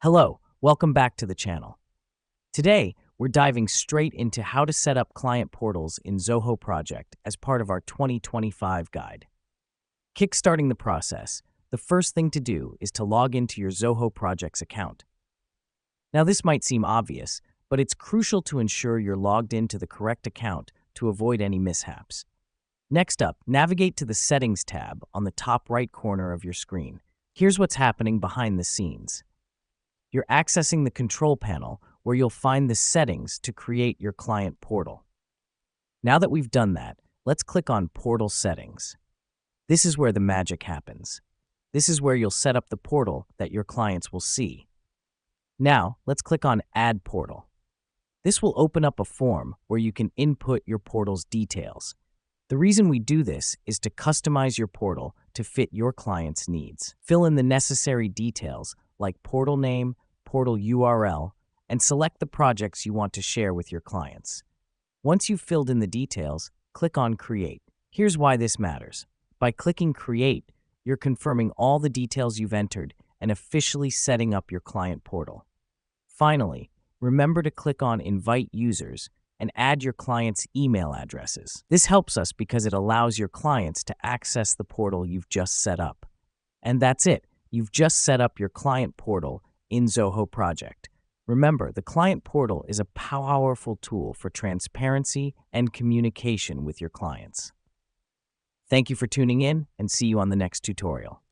Hello, welcome back to the channel. Today, we're diving straight into how to set up client portals in Zoho Project as part of our 2025 guide. Kickstarting the process, the first thing to do is to log into your Zoho Project's account. Now, this might seem obvious, but it's crucial to ensure you're logged into the correct account to avoid any mishaps. Next up, navigate to the Settings tab on the top right corner of your screen. Here's what's happening behind the scenes. You're accessing the control panel where you'll find the settings to create your client portal. Now that we've done that, let's click on Portal Settings. This is where the magic happens. This is where you'll set up the portal that your clients will see. Now, let's click on Add Portal. This will open up a form where you can input your portal's details. The reason we do this is to customize your portal to fit your client's needs. Fill in the necessary details like portal name, portal URL, and select the projects you want to share with your clients. Once you've filled in the details, click on Create. Here's why this matters. By clicking Create, you're confirming all the details you've entered and officially setting up your client portal. Finally, remember to click on Invite Users and add your clients' email addresses. This helps us because it allows your clients to access the portal you've just set up. And that's it. You've just set up your client portal in Zoho Project. Remember, the client portal is a powerful tool for transparency and communication with your clients. Thank you for tuning in, and see you on the next tutorial.